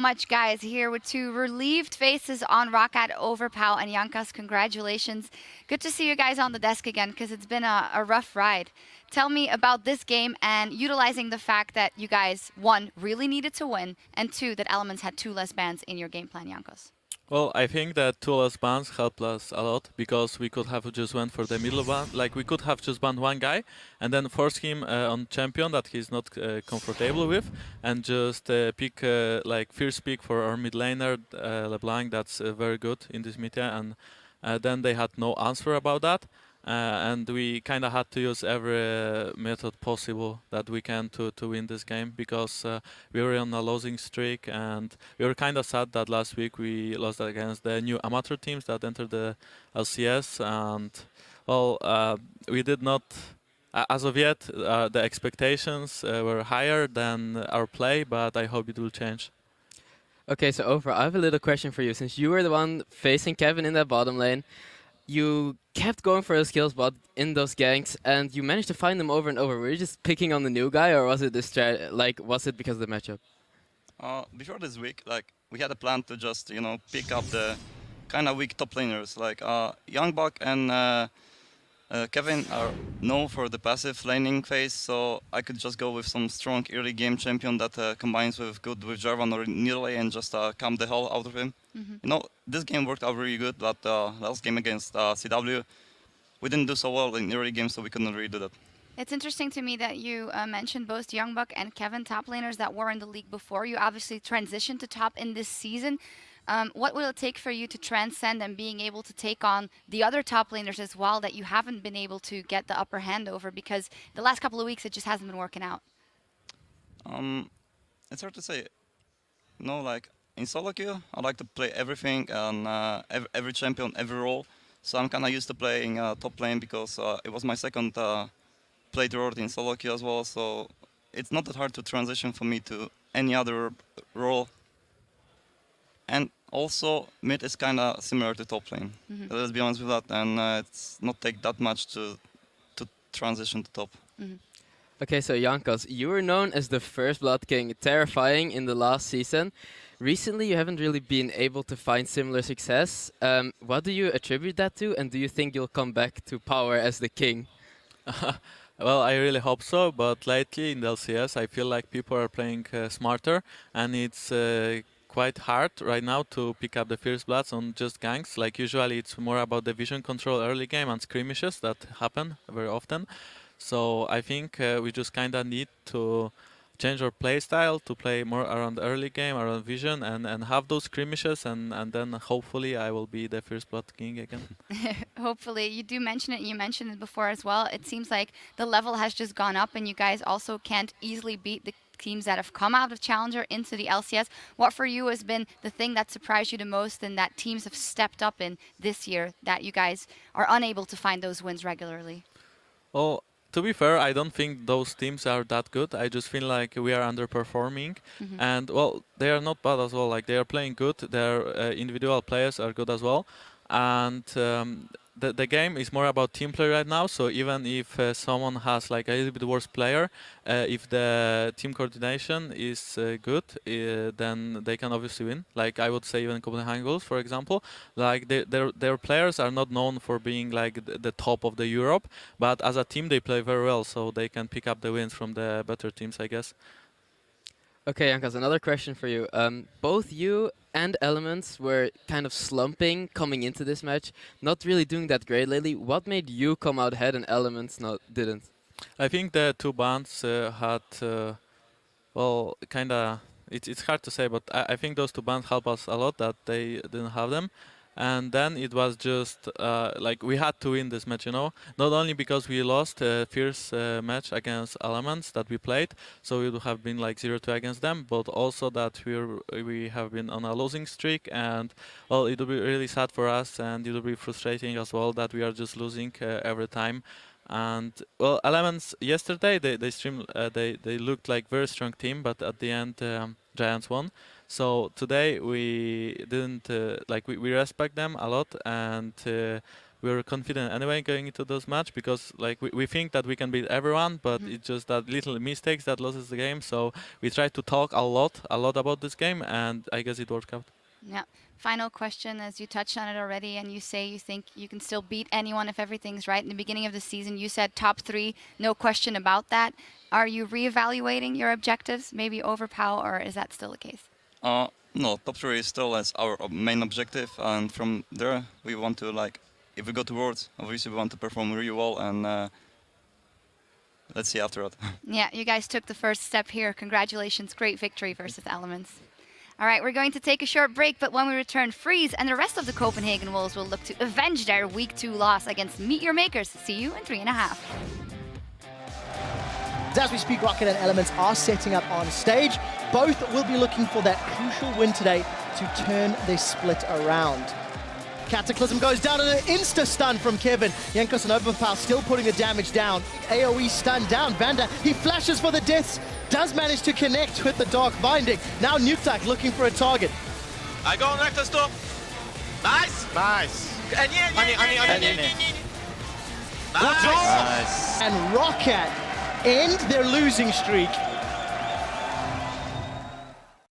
Much, guys. Here with two relieved faces on ROCCAT over Pau and Yankas. Congratulations. Good to see you guys on the desk again because it's been a rough ride. Tell me about this game and utilizing the fact that you guys, one, really needed to win, and two, that Elements had two less bans in your game plan, Yankos. Well, I think that two less bans helped us a lot because we could have just went for the middle ban. Like we could have just banned one guy and then force him on champion that he's not comfortable with, and just pick like first pick for our mid laner LeBlanc. That's very good in this meta, and then they had no answer about that. And we kind of had to use every method possible that we can to win this game because we were on a losing streak, and we were kind of sad that last week we lost against the new amateur teams that entered the LCS, and well, we did not. As of yet, the expectations were higher than our play, but I hope it will change. Okay, so Over, I have a little question for you. Since you were the one facing Kevin in that bottom lane, you kept going for those kills but in those ganks, and you managed to find them over and over. Were you just picking on the new guy, or was it this was it because of the matchup? Before this week, like we had a plan to just pick up the kind of weak top laners. Like Youngbuck and Kevin are known for the passive laning phase, so I could just go with some strong early game champion that combines with good with Jarvan or Nearly and just calm the hell out of him. This game worked out really good, but last game against CW, we didn't do so well in early game, so we couldn't really do that. It's interesting to me that you mentioned both Youngbuck and Kevin, top laners that were in the league before. You obviously transitioned to top in this season. What will it take for you to transcend and being able to take on the other top laners as well that you haven't been able to get the upper hand over, because the last couple of weeks it just hasn't been working out? It's hard to say. Like in solo queue, I like to play everything and every champion, every role. So I'm kind of used to playing top lane because it was my second playthrough in solo queue as well. So it's not that hard to transition for me to any other role. And also, mid is kind of similar to top lane. Let's be honest with that, and it's not take that much to transition to top. Okay, so Jankos, you were known as the first Blood King, terrifying in the last season. Recently, you haven't really been able to find similar success. What do you attribute that to, and do you think you'll come back to power as the king? Well, I really hope so, but lately in the LCS, I feel like people are playing smarter, and it's quite hard right now to pick up the Fierce Bloods on just ganks. Like usually it's more about the vision control early game and skirmishes that happen very often. So I think we just kind of need to change our play style to play more around early game, around vision, and have those skirmishes, and then hopefully I will be the First Blood King again. Hopefully. You do mention it, you mentioned it before as well. It seems like the level has just gone up and you guys also can't easily beat the teams that have come out of Challenger into the LCS. What for you has been the thing that surprised you the most and that teams have stepped up in this year that you guys are unable to find those wins regularly? Well, to be fair, I don't think those teams are that good. I just feel like we are underperforming. And, well, they are not bad as well. Like, they are playing good. Their individual players are good as well. And the game is more about team play right now. So even if someone has, like, a little bit worse player, if the team coordination is good, then they can obviously win. Like, I would say even Copenhagen Wolves, for example. Like, their players are not known for being, like, the top of the Europe. But as a team, they play very well. So they can pick up the wins from the better teams, I guess. Okay, Jankas, another question for you. Both you and Elements were kind of slumping coming into this match, not really doing that great lately. What made you come out ahead and Elements didn't? I think the two bands had, well, kind of, it's hard to say, but I think those two bands helped us a lot that they didn't have them. And then it was just like we had to win this match, not only because we lost a fierce match against Elements that we played, so we would have been like 0-2 against them, but also that we have been on a losing streak, and well, it will be really sad for us, and it will be frustrating as well that we are just losing every time. And well, Elements yesterday they streamed, they looked like very strong team, but at the end Giants won. So today we didn't like we respect them a lot, and we're confident anyway going into those match because like we think that we can beat everyone, but it's just that little mistakes that loses the game. So we try to talk a lot about this game, and I guess it worked out. Yeah. Final question, as you touched on it already, and you say you think you can still beat anyone if everything's right. In the beginning of the season, you said top 3, no question about that. Are you reevaluating your objectives, maybe overpower, or is that still the case? No, top 3 is still as our main objective, and from there we want to, like, if we go to Worlds, obviously we want to perform really well, and let's see after that. Yeah, you guys took the first step here. Congratulations, great victory versus Elements. All right, we're going to take a short break, but when we return, Freeze and the rest of the Copenhagen Wolves will look to avenge their Week 2 loss against Meet Your Makers. See you in 3.5. As we speak, ROCCAT and Elements are setting up on stage. Both will be looking for that crucial win today to turn this split around. Cataclysm goes down and an insta-stun from Kevin. Jankos and Overpower still putting the damage down. AoE stun down. Vanda, he flashes for the deaths. Does manage to connect with the Dark Binding. Now Nuketak looking for a target. I go on Rector Storm. Nice! Nice. Nice! And ROCCAT end their losing streak